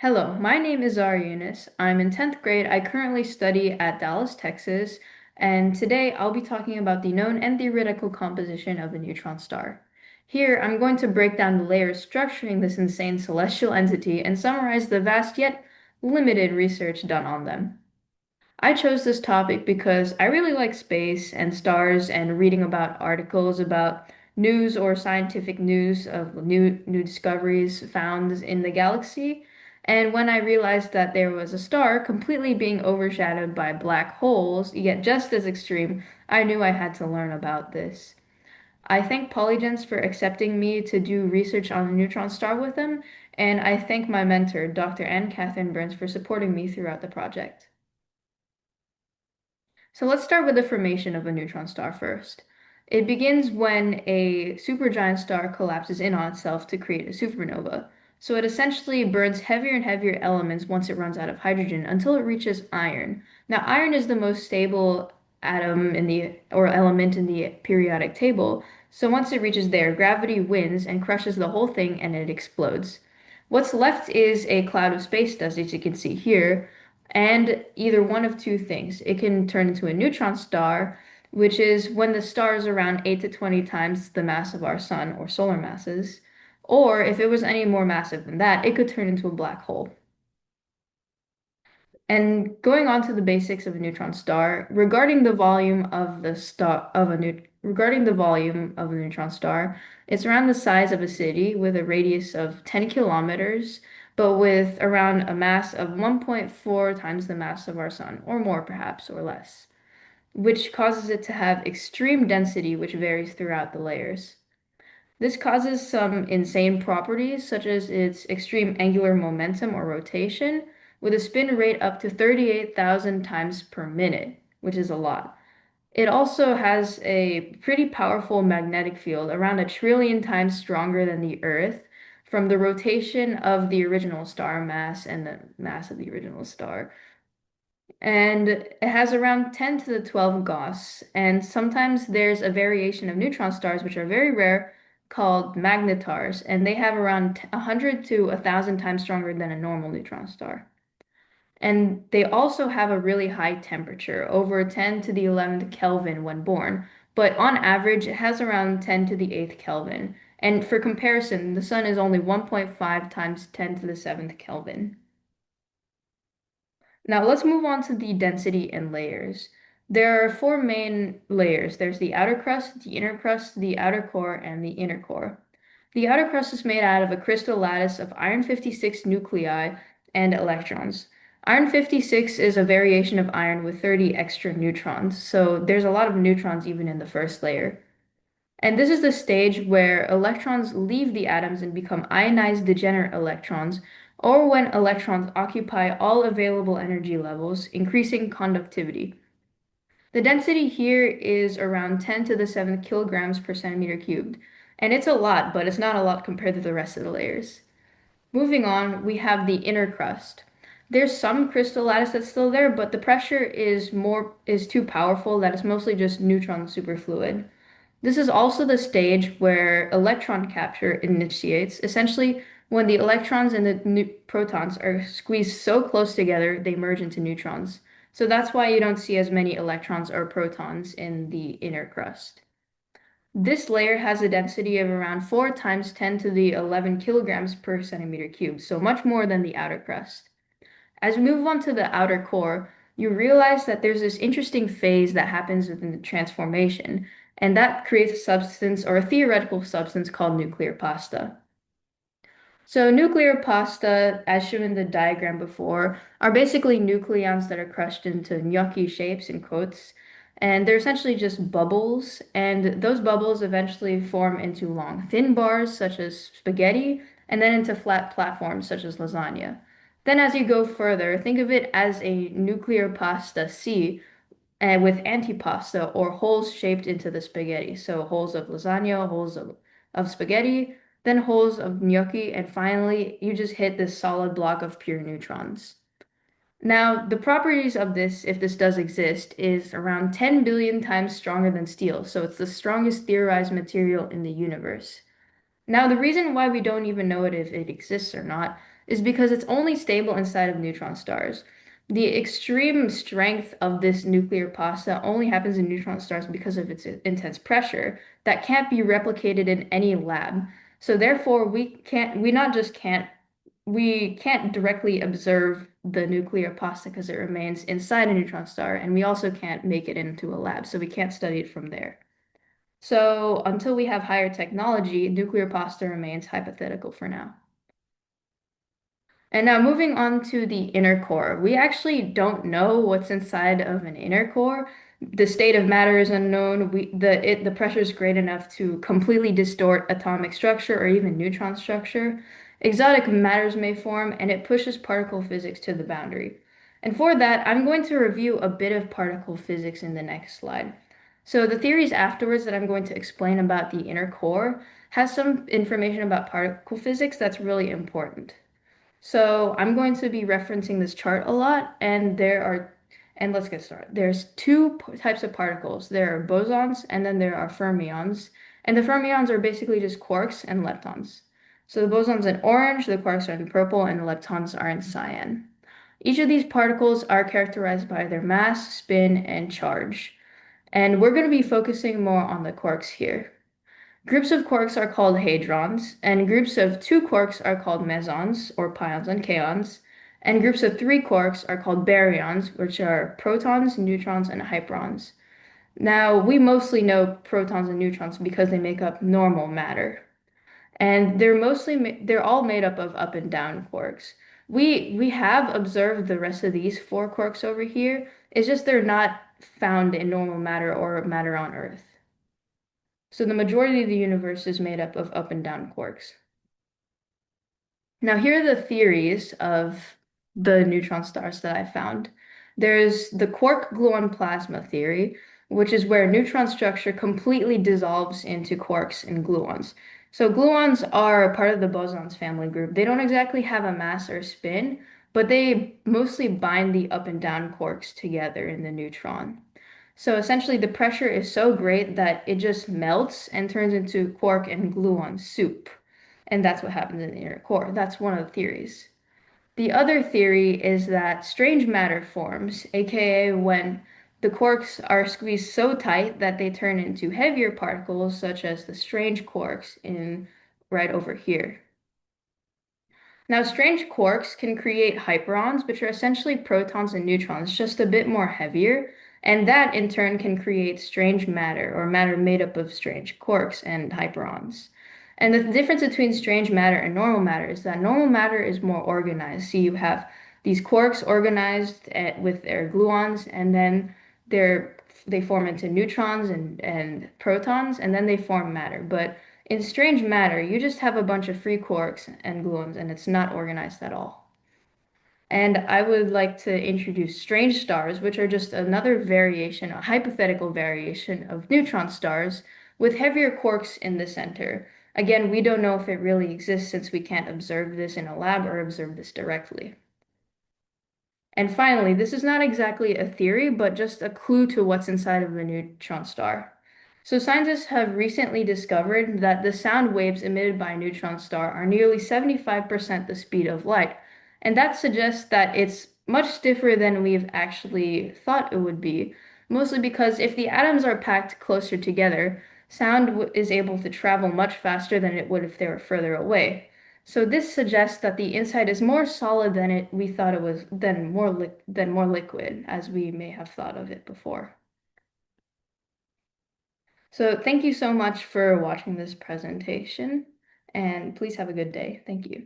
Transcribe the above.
Hello, my name is Zara Yunus. I'm in 10th grade. I currently study at Dallas, Texas, and today I'll be talking about the known and theoretical composition of a neutron star. Here, I'm going to break down the layers structuring this insane celestial entity and summarize the vast yet limited research done on them. I chose this topic because I really like space and stars and reading about articles about news or scientific news of new discoveries found in the galaxy. And when I realized that there was a star completely being overshadowed by black holes, yet just as extreme, I knew I had to learn about this. I thank Polygence for accepting me to do research on a neutron star with them, and I thank my mentor, Dr. Ann Catherine Burns, for supporting me throughout the project. So let's start with the formation of a neutron star first. It begins when a supergiant star collapses in on itself to create a supernova. So it essentially burns heavier and heavier elements once it runs out of hydrogen until it reaches iron. Now, iron is the most stable atom in the or element in the periodic table. So once it reaches there, gravity wins and crushes the whole thing and it explodes. What's left is a cloud of space dust, as you can see here, and either one of two things. It can turn into a neutron star, which is when the star is around 8 to 20 times the mass of our sun or solar masses. Or if it was any more massive than that, it could turn into a black hole. And going on to the basics of a neutron star, regarding the volume of the star of a new regarding the volume of a neutron star, it's around the size of a city with a radius of 10 kilometers, but with around a mass of 1.4 times the mass of our sun, or more perhaps, or less, which causes it to have extreme density, which varies throughout the layers. This causes some insane properties, such as its extreme angular momentum or rotation, with a spin rate up to 38,000 times per minute, which is a lot. It also has a pretty powerful magnetic field, around 1 trillion times stronger than the Earth, from the rotation of the original star mass and the mass of the original star. And it has around 10 to the 12 Gauss. And sometimes there's a variation of neutron stars, which are very rare, called magnetars. And they have around 100 to 1,000 times stronger than a normal neutron star. And they also have a really high temperature, over 10 to the 11th Kelvin when born. But on average, it has around 10 to the 8th Kelvin. And for comparison, the sun is only 1.5 times 10 to the 7th Kelvin. Now let's move on to the density and layers. There are four main layers. There's the outer crust, the inner crust, the outer core, and the inner core. The outer crust is made out of a crystal lattice of iron 56 nuclei and electrons. Iron 56 is a variation of iron with 30 extra neutrons, so there's a lot of neutrons even in the first layer. And this is the stage where electrons leave the atoms and become ionized degenerate electrons, or when electrons occupy all available energy levels, increasing conductivity. The density here is around 10 to the 7th kilograms per centimeter cubed. And it's a lot, but it's not a lot compared to the rest of the layers. Moving on, we have the inner crust. There's some crystal lattice that's still there, but the pressure is too powerful that it's mostly just neutron superfluid. This is also the stage where electron capture initiates, essentially when the electrons and the protons are squeezed so close together they merge into neutrons. So that's why you don't see as many electrons or protons in the inner crust. This layer has a density of around 4 times 10 to the 11 kilograms per centimeter cubed, so much more than the outer crust. As we move on to the outer core, you realize that there's this interesting phase that happens within the transformation, and that creates a substance or a theoretical substance called nuclear pasta. So nuclear pasta, as shown in the diagram before, are basically nucleons that are crushed into gnocchi shapes in quotes, and they're essentially just bubbles, and those bubbles eventually form into long, thin bars such as spaghetti, and then into flat platforms such as lasagna. Then as you go further, think of it as a nuclear pasta C, with antipasta or holes shaped into the spaghetti. So holes of lasagna, of spaghetti, then holes of gnocchi, and finally you just hit this solid block of pure neutrons. Now, the properties of this, if this does exist, is around 10 billion times stronger than steel, so it's the strongest theorized material in the universe. Now, the reason why we don't even know it if it exists or not is because it's only stable inside of neutron stars. The extreme strength of this nuclear pasta only happens in neutron stars because of its intense pressure that can't be replicated in any lab. So therefore, we can't directly observe the nuclear pasta because it remains inside a neutron star, and we also can't make it into a lab, so we can't study it from there. So until we have higher technology, nuclear pasta remains hypothetical for now. And now moving on to the inner core. We actually don't know what's inside of an inner core. The state of matter is unknown. The pressure is great enough to completely distort atomic structure or even neutron structure. Exotic matters may form, and it pushes particle physics to the boundary. And for that, I'm going to review a bit of particle physics in the next slide. So the theories afterwards that I'm going to explain about the inner core has some information about particle physics that's really important. So I'm going to be referencing this chart a lot, and let's get started. There's types of particles. There are bosons, and then there are fermions. And the fermions are basically just quarks and leptons. So the bosons in orange, the quarks are in purple, and the leptons are in cyan. Each of these particles are characterized by their mass, spin, and charge. And we're going to be focusing more on the quarks here. Groups of quarks are called hadrons, and groups of two quarks are called mesons, or pions and kaons, and groups of three quarks are called baryons, which are protons, neutrons, and hyperons. Now, we mostly know protons and neutrons because they make up normal matter, and they're all made up and down quarks. We have observed the rest of these four quarks over here. It's just they're not found in normal matter or matter on Earth. So the majority of the universe is made up of up and down quarks. Now, here are the theories of the neutron stars that I found. There's the quark gluon plasma theory, which is where neutron structure completely dissolves into quarks and gluons. So gluons are part of the bosons family group. They don't exactly have a mass or spin, but they mostly bind the up and down quarks together in the neutron. So essentially, the pressure is so great that it just melts and turns into quark and gluon soup. And that's what happens in the inner core. That's one of the theories. The other theory is that strange matter forms, aka when the quarks are squeezed so tight that they turn into heavier particles, such as the strange quarks in right over here. Now, strange quarks can create hyperons, which are essentially protons and neutrons, just a bit more heavier, and that in turn can create strange matter, or matter made up of strange quarks and hyperons. And the difference between strange matter and normal matter is that normal matter is more organized. So you have these quarks organized with their gluons, and then they form into neutrons and protons, and then they form matter. But in strange matter, you just have a bunch of free quarks and gluons, and it's not organized at all. And I would like to introduce strange stars, which are just another variation, a hypothetical variation of neutron stars with heavier quarks in the center. Again, we don't know if it really exists since we can't observe this in a lab or observe this directly. And finally, this is not exactly a theory, but just a clue to what's inside of a neutron star. So scientists have recently discovered that the sound waves emitted by a neutron star are nearly 75% the speed of light. And that suggests that it's much stiffer than we've actually thought it would be, mostly because if the atoms are packed closer together, sound is able to travel much faster than it would if they were further away. So this suggests that the inside is more solid than we thought it was, than more liquid, as we may have thought of it before. So thank you so much for watching this presentation, and please have a good day. Thank you.